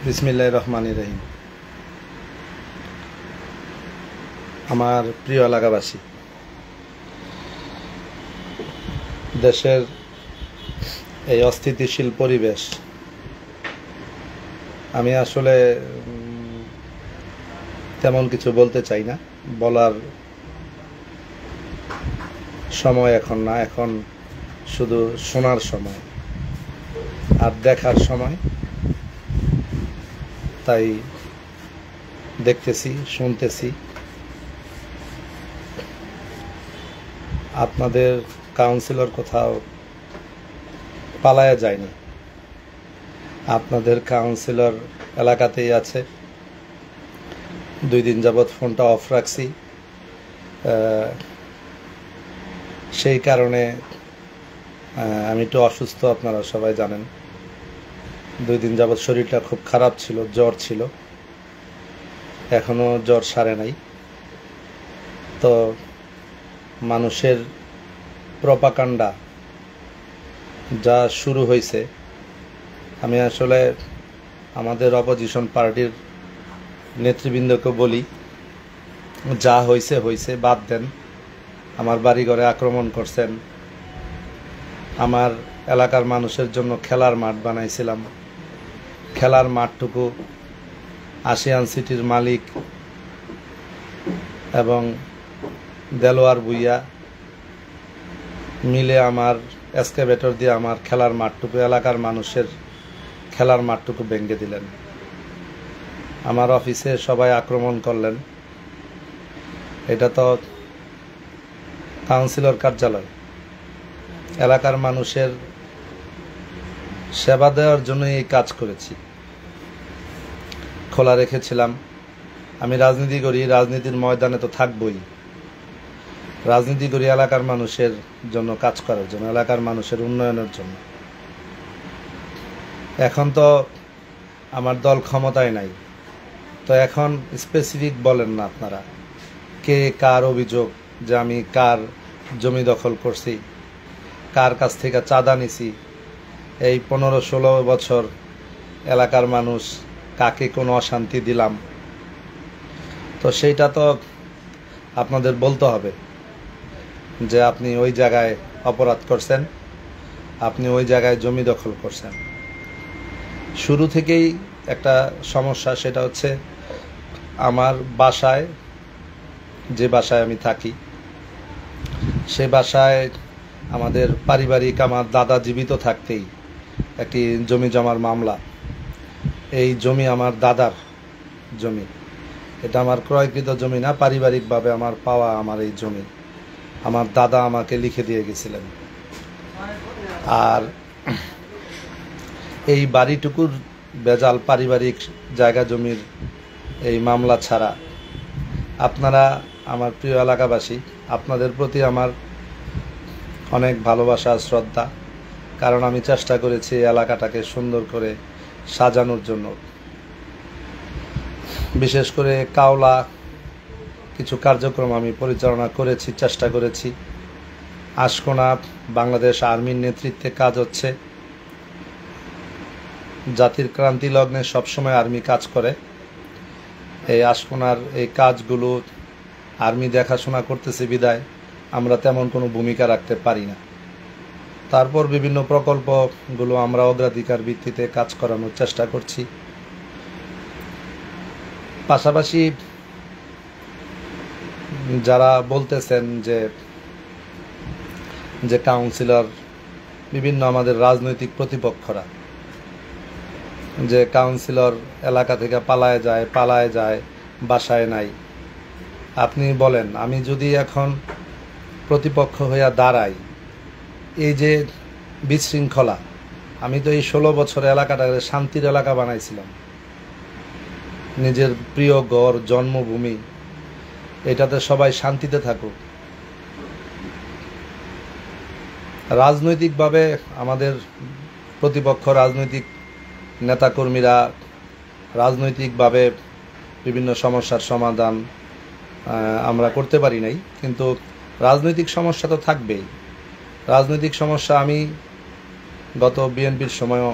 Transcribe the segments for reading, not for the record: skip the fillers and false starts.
বিসমিল্লাহির রহমানির রহিম। আমার প্রিয় এলাকাবাসী, দেশের এই অস্থিতিশীল পরিবেশ, আমি আসলে তেমন কিছু বলতে চাই না। বলার সময় এখন না, এখন শুধু শোনার সময় আর দেখার সময়। তাই দেখতেছি, শুনতেছি। আপনাদের কাউন্সিলর কোথাও পালায়া যায়নি, আপনাদের কাউন্সিলর এলাকাতেই আছে। 2 দিন যাবৎ ফোনটা অফ রাখছি, সেই কারণে আমি একটু অসুস্থ, আপনারা সবাই জানেন। 2 দিন যাবৎ শরীরটা খুব খারাপ ছিল, জ্বর ছিল, এখনো জ্বর সারে নাই। তো মানুষের প্রপাগান্ডা যা শুরু হয়েছে, আমি আসলে আমাদের অপোজিশন পার্টির নেতৃবৃন্দকে বলি, যা হয়েছে হয়েছে, বাদ দেন। আমার বাড়িঘরে আক্রমণ করছেন, আমার এলাকার মানুষের জন্য খেলার মাঠ বানাইছিলাম, খেলার মাঠটুকু আশিয়ান সিটির মালিক এবং দেলোয়ার ভুইয়া মিলে আমার এক্সকাভেটর দিয়ে আমার খেলার মাঠটুকু, এলাকার মানুষের খেলার মাঠটুকু ভেঙে দিলেন। আমার অফিসে সবাই আক্রমণ করলেন। এটা তো কাউন্সিলর কার্যালয়, এলাকার মানুষের সেবা দেওয়ার জন্য এই কাজ করেছি, খোলা রেখেছিলাম। আমি রাজনীতি করি, রাজনীতির ময়দানে তো থাকবই। রাজনীতি করি এলাকার মানুষের জন্য, কাজ করার জন্য, এলাকার মানুষের উন্নয়নের জন্য। এখন তো আমার দল ক্ষমতায় নাই, তো এখন স্পেসিফিক বলেন না আপনারা, কে কার অভিযোগ যে আমি কার জমি দখল করছি, কার কাছ থেকে চাঁদা নিছি, এই 15-16 বছর এলাকার মানুষ কাকে কোনো অশান্তি দিলাম, তো সেইটা তো আপনাদের বলতে হবে যে আপনি ওই জায়গায় অপরাধ করছেন, আপনি ওই জায়গায় জমি দখল করছেন। শুরু থেকেই একটা সমস্যা, সেটা হচ্ছে আমার বাসায়, যে বাসায় আমি থাকি, সে বাসায় আমাদের পারিবারিক, আমার দাদা জীবিত থাকতেই একটি জমি জমার মামলা। এই জমি আমার দাদার জমি, এটা আমার ক্রয়কৃত জমি না, পারিবারিকভাবে আমার পাওয়া আমার এই জমি আমার দাদা আমাকে লিখে দিয়ে গেছিলেন। আর এই বাড়িটুকুর বেজাল পারিবারিক জায়গা জমির এই মামলা ছাড়া, আপনারা আমার প্রিয় এলাকাবাসী, আপনাদের প্রতি আমার অনেক ভালোবাসা, শ্রদ্ধা। কারণ আমি চেষ্টা করেছি এলাকাটাকে সুন্দর করে সাজানোর জন্য। বিশেষ করে কাওলা কিছু কার্যক্রম আমি পরিচালনা করেছি, চেষ্টা করেছি। আশকোনা বাংলাদেশ আর্মির নেতৃত্বে কাজ হচ্ছে। জাতির ক্রান্তি লগ্নে সবসময় আর্মি কাজ করে। এই আশকোনার এই কাজগুলো আর্মি দেখাশোনা করতেছে বিদায় আমরা তেমন কোনো ভূমিকা রাখতে পারি না। তারপর বিভিন্ন প্রকল্পগুলো আমরা অগ্রাধিকার ভিত্তিতে কাজ করানোর চেষ্টা করছি। পাশাপাশি যারা বলতেছেন যে কাউন্সিলর, বিভিন্ন আমাদের রাজনৈতিক প্রতিপক্ষরা, যে কাউন্সিলর এলাকা থেকে পালায় যায়, বাসায় নাই। আপনি বলেন, আমি যদি এখন প্রতিপক্ষ হইয়া দাঁড়াই, এই যে বিশৃঙ্খলা, আমি তো এই 16 বছর এলাকাটাকে শান্তির এলাকা বানাইছিলাম, নিজের প্রিয় গড়, জন্মভূমি, এটাতে সবাই শান্তিতে থাকুক। রাজনৈতিকভাবে আমাদের প্রতিপক্ষ, রাজনৈতিক নেতাকর্মীরা রাজনৈতিকভাবে বিভিন্ন সমস্যার সমাধান আমরা করতে পারি নাই, কিন্তু রাজনৈতিক সমস্যা তো থাকবেই। রাজনৈতিক সমস্যা আমি গত বিএনপির সময়ও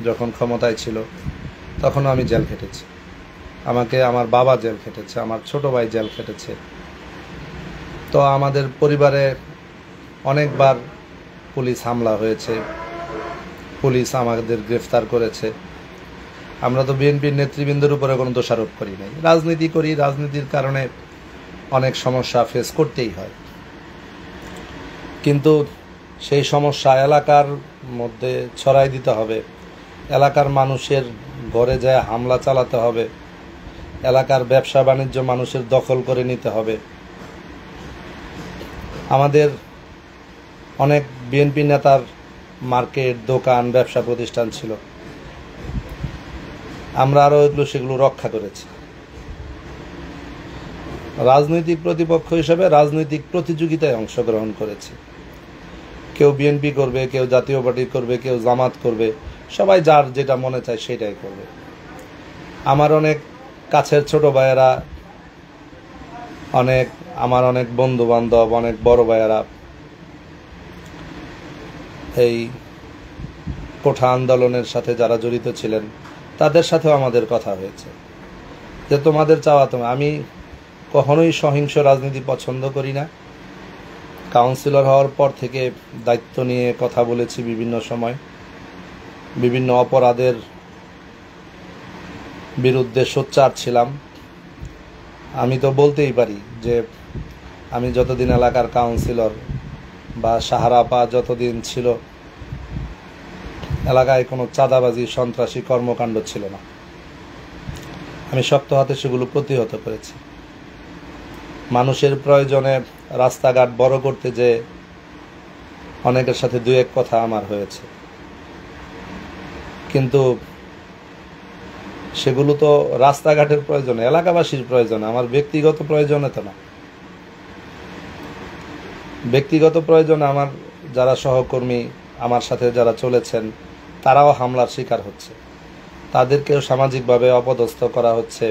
যখন ক্ষমতায় ছিল তখনও আমি জেল খেটেছি। আমাকে আমার বাবা জেল খেটেছে, আমার ছোট ভাই জেল খেটেছে। তো আমাদের পরিবারে অনেকবার পুলিশ হামলা হয়েছে, পুলিশ আমাদের গ্রেফতার করেছে। আমরা তো বিএনপির নেতৃবৃন্দের উপরে কোনো দোষারোপ করি নাই, রাজনীতি করি, রাজনীতির কারণে অনেক সমস্যা ফেস করতেই হয়। কিন্তু সেই সমস্যা এলাকার মধ্যে ছড়াই দিতে হবে, এলাকার মানুষের ঘরে যায় হামলা চালাতে হবে, এলাকার ব্যবসা বাণিজ্য মানুষের দখল করে নিতে হবে। আমাদের অনেক বিএনপি নেতার মার্কেট, দোকান, ব্যবসা প্রতিষ্ঠান ছিল, আমরা আরও সেগুলো রক্ষা করেছি। রাজনৈতিক প্রতিপক্ষ হিসেবে রাজনৈতিক প্রতিযোগিতায় অংশগ্রহণ করেছি। কেউ বিএনপি করবে, কেউ জাতীয় পার্টি করবে, কেউ জামাত করবে, সবাই যার যেটা মনে চায় সেটাই করবে। আমার অনেক কাছের ছোট ভাইয়েরা, আমার অনেক বন্ধু বান্ধব, অনেক বড় ভাইয়েরা এই কোঠা আন্দোলনের সাথে যারা জড়িত ছিলেন, তাদের সাথেও আমাদের কথা হয়েছে যে তোমাদের চাওয়া আমি কখনোই সহিংস রাজনীতি পছন্দ করি না। কাউন্সিলর হওয়ার পর থেকে দায়িত্ব নিয়ে কথা বলেছি, বিভিন্ন সময় বিভিন্ন অপরাধের বিরুদ্ধে সোচ্চার ছিলাম। আমি তো বলতেই পারি যে আমি যতদিন এলাকার কাউন্সিলর বা সাহারাপা যতদিন ছিল, এলাকায় কোনো চাঁদাবাজি, সন্ত্রাসী কর্মকাণ্ড ছিল না। আমি শক্ত হাতে সেগুলো প্রতিহত করেছি। মানুষের প্রয়োজনে রাস্তাঘাট বড় করতে যে অনেকের সাথে দুই এক কথা আমার হয়েছে, কিন্তু সেগুলো তো রাস্তাঘাটের প্রয়োজনে, এলাকাবাসীর প্রয়োজনে, আমার ব্যক্তিগত প্রয়োজনে তো না। ব্যক্তিগত প্রয়োজনে আমার যারা সহকর্মী, আমার সাথে যারা চলেছেন, তারাও হামলার শিকার হচ্ছে, তাদেরকেও সামাজিকভাবে অপদস্থ করা হচ্ছে,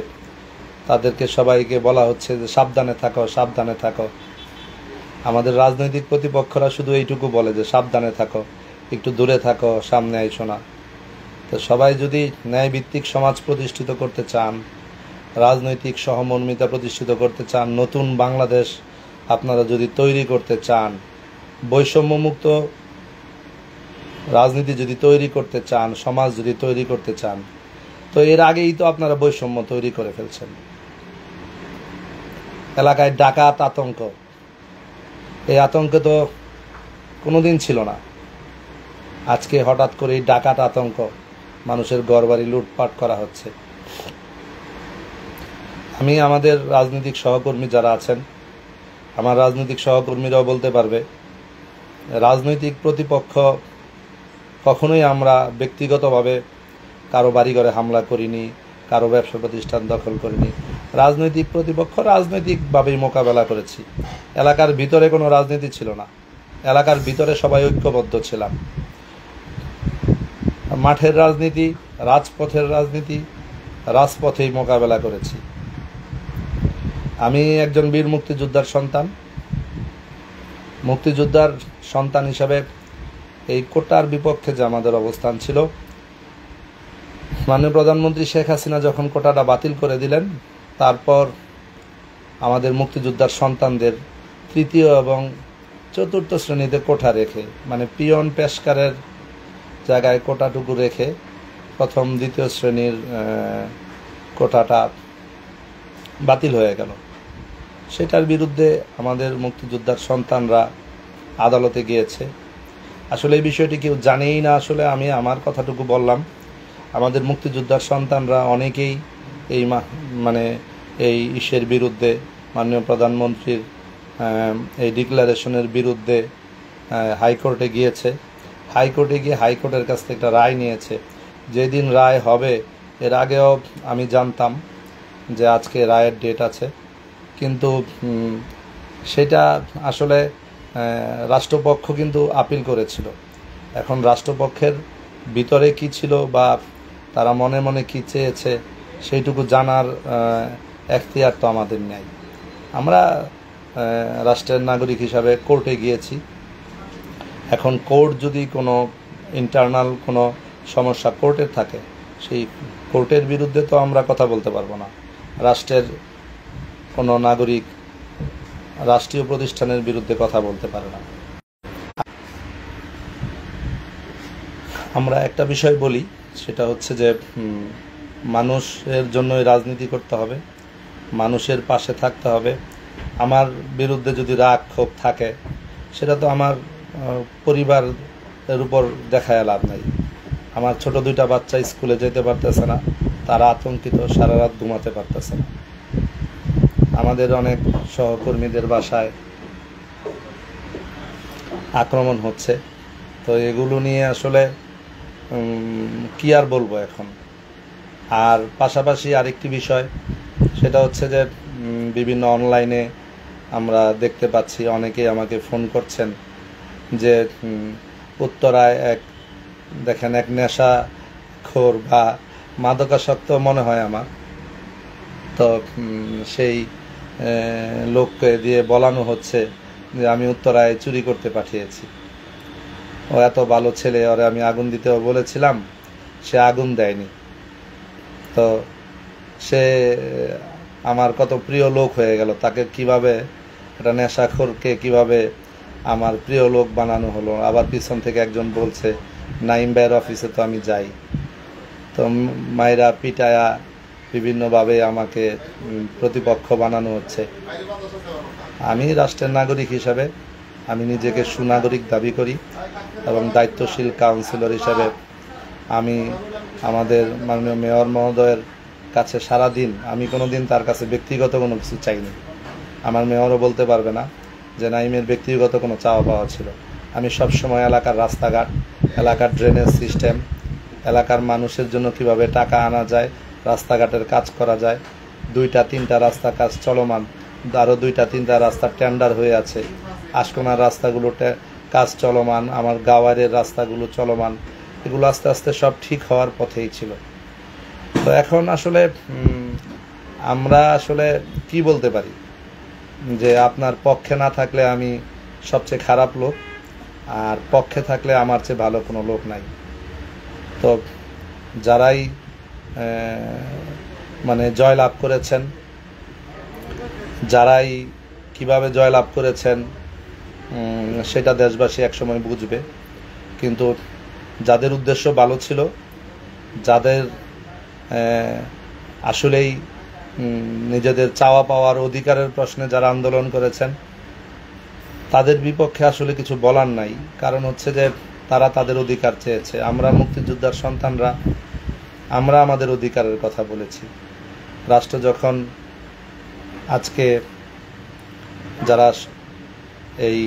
তাদেরকে সবাইকে বলা হচ্ছে যে সাবধানে থাকো, সাবধানে থাকো। আমাদের রাজনৈতিক প্রতিপক্ষরা শুধু এইটুকু বলে যে সাবধানে থাকো, একটু দূরে থাকো, সামনে আইসো না। তো সবাই যদি ন্যায়ভিত্তিক সমাজ প্রতিষ্ঠিত করতে চান, রাজনৈতিক সহমর্মিতা প্রতিষ্ঠিত করতে চান, নতুন বাংলাদেশ আপনারা যদি তৈরি করতে চান, বৈষম্যমুক্ত রাজনীতি যদি তৈরি করতে চান, সমাজ যদি তৈরি করতে চান, তো এর আগেই তো আপনারা বৈষম্য তৈরি করে ফেলছেন। এলাকায় ডাকাত আতঙ্ক, এই আতঙ্ক তো কোনোদিন ছিল না। আজকে হঠাৎ করে এই ডাকাত আতঙ্ক, মানুষের ঘরবাড়ি লুটপাট করা হচ্ছে। আমি আমাদের রাজনৈতিক সহকর্মী যারা আছেন, আমার রাজনৈতিক সহকর্মীরাও বলতে পারবে, রাজনৈতিক প্রতিপক্ষ কখনোই আমরা ব্যক্তিগতভাবে কারো বাড়িঘরে হামলা করিনি, কারো ব্যবসা প্রতিষ্ঠান দখল করিনি। রাজনৈতিক প্রতিপক্ষ রাজনৈতিকভাবেই মোকাবেলা করেছি। এলাকার ভিতরে কোনো রাজনীতি ছিল না, এলাকার ভিতরে সবাই ঐক্যবদ্ধ ছিলাম। মাঠের রাজনীতি, রাজপথের রাজনীতি, রাজপথেই মোকাবেলা করেছি। আমি একজন বীর মুক্তিযোদ্ধার সন্তান। মুক্তিযোদ্ধার সন্তান হিসাবে এই কোটার বিপক্ষে যে আমাদের অবস্থান ছিল, মাননীয় প্রধানমন্ত্রী শেখ হাসিনা যখন কোটাটা বাতিল করে দিলেন, তারপর আমাদের মুক্তিযোদ্ধার সন্তানদের তৃতীয় এবং চতুর্থ শ্রেণীতে কোটা রেখে, মানে পিয়ন পেশকারের জায়গায় কোটাটুকু রেখে প্রথম দ্বিতীয় শ্রেণীর কোটাটা বাতিল হয়ে গেল। সেটার বিরুদ্ধে আমাদের মুক্তিযোদ্ধার সন্তানরা আদালতে গিয়েছে। আসলে এই বিষয়টি কেউ জানেই না। আসলে আমি আমার কথাটুকু বললাম। আমাদের মুক্তিযোদ্ধার সন্তানরা অনেকেই এই এই ইসের বিরুদ্ধে, মাননীয় প্রধানমন্ত্রীর এই ডিক্লারেশনের বিরুদ্ধে হাইকোর্টে গিয়েছে। হাইকোর্টে গিয়ে হাইকোর্টের কাছ থেকে একটা রায় নিয়েছে। যেদিন রায় হবে, এর আগেও আমি জানতাম যে আজকে রায়ের ডেট আছে, কিন্তু সেটা আসলে রাষ্ট্রপক্ষ কিন্তু আপিল করেছিল। এখন রাষ্ট্রপক্ষের ভিতরে কি ছিল বা তারা মনে মনে কি চেয়েছে, সেইটুকু জানার এখতিয়ার তো আমাদের নেই। আমরা রাষ্ট্রের নাগরিক হিসাবে কোর্টে গিয়েছি। এখন কোর্ট যদি কোনো ইন্টারনাল কোনো সমস্যা কোর্টের থাকে, সেই কোর্টের বিরুদ্ধে তো আমরা কথা বলতে পারবো না। রাষ্ট্রের কোনো নাগরিক রাষ্ট্রীয় প্রতিষ্ঠানের বিরুদ্ধে কথা বলতে পারে না। আমরা একটা বিষয় বলি, সেটা হচ্ছে যে মানুষের জন্যই রাজনীতি করতে হবে, মানুষের পাশে থাকতে হবে। আমার বিরুদ্ধে যদি রাগ ক্ষোভ থাকে, সেটা তো আমার পরিবারের উপর দেখায় লাভ নাই। আমার ছোট দুইটা বাচ্চা স্কুলে যেতে পারতেছে না, তারা আতঙ্কিত, সারা রাত ঘুমাতে পারতেছে না। আমাদের অনেক সহকর্মীদের বাসায় আক্রমণ হচ্ছে। তো এগুলো নিয়ে আসলে কি আর বলবো এখন। আর পাশাপাশি আরেকটি বিষয়, সেটা হচ্ছে যে বিভিন্ন অনলাইনে আমরা দেখতে পাচ্ছি অনেকেই আমাকে ফোন করছেন যে উত্তরায় দেখেন এক নেশাখোর বা মাদকাসক্ত মনে হয় আমার, তো সেই লোককে দিয়ে বলানো হচ্ছে যে আমি উত্তরায় চুরি করতে পাঠিয়েছি। ও এত ভালো ছেলে, ওরে আমি আগুন দিতেও বলেছিলাম, সে আগুন দেয়নি। তো সে আমার কত প্রিয় লোক হয়ে গেল, তাকে কিভাবে একটা নেশাখোরকে কিভাবে আমার প্রিয় লোক বানানো হলো। আবার পিছন থেকে একজন বলছে নাইম ভাইয়ের অফিসে তো আমি যাই। তো মায়েরা পিটায়া বিভিন্নভাবে আমাকে প্রতিপক্ষ বানানো হচ্ছে। আমি রাষ্ট্রের নাগরিক হিসাবে আমি নিজেকে সুনাগরিক দাবি করি এবং দায়িত্বশীল কাউন্সিলর হিসাবে আমি আমাদের মাননীয় মেয়র মহোদয়ের কাছে সারাদিন, আমি কোনোদিন তার কাছে ব্যক্তিগত কোনো কিছু চাইনি। আমার মেয়রও বলতে পারবে না যে নাইমের ব্যক্তিগত কোনো চাওয়া পাওয়া ছিল। আমি সবসময় এলাকার রাস্তাঘাট, এলাকার ড্রেনেজ সিস্টেম, এলাকার মানুষের জন্য কিভাবে টাকা আনা যায়, রাস্তাঘাটের কাজ করা যায়, 2-3টা রাস্তা কাজ চলমান, আরও 2-3টা রাস্তা টেন্ডার হয়ে আছে, আশকোনার রাস্তাগুলোতে কাজ চলমান, আমার গাওয়ারের রাস্তাগুলো চলমান, এগুলো আস্তে আস্তে সব ঠিক হওয়ার পথেই ছিল। তো এখন আসলে আমরা আসলে কি বলতে পারি যে আপনার পক্ষে না থাকলে আমি সবচেয়ে খারাপ লোক, আর পক্ষে থাকলে আমার চেয়ে ভালো কোনো লোক নাই। তো যারাই মানে জয়লাভ করেছেন, যারাই কিভাবে জয়লাভ করেছেন সেটা দেশবাসী একসময় বুঝবে। কিন্তু যাদের উদ্দেশ্য ভালো ছিল, যাদের আসলেই নিজেদের চাওয়া পাওয়ার অধিকারের প্রশ্নে যারা আন্দোলন করেছেন, তাদের বিপক্ষে আসলে কিছু বলার নাই। কারণ হচ্ছে যে তারা তাদের অধিকার চেয়েছে। আমরা মুক্তিযোদ্ধার সন্তানরা, আমরা আমাদের অধিকারের কথা বলেছি। রাষ্ট্র যখন আজকে যারা এই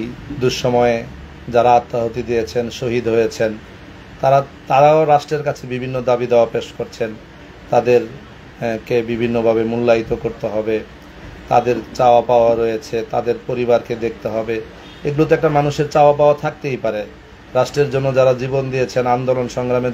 দুঃসময়ে যারা আত্মাহুতি দিয়েছেন, শহীদ হয়েছেন, তারাও রাষ্ট্রের কাছে বিভিন্ন দাবি দাওয়া পেশ করছেন। তাদেরকে বিভিন্নভাবে মূল্যায়িত করতে হবে, তাদের চাওয়া পাওয়া রয়েছে, তাদের পরিবারকে দেখতে হবে। এগুলো তো একটা মানুষের চাওয়া পাওয়া থাকতেই পারে। রাষ্ট্রের জন্য যারা জীবন দিয়েছেন, আন্দোলন সংগ্রামে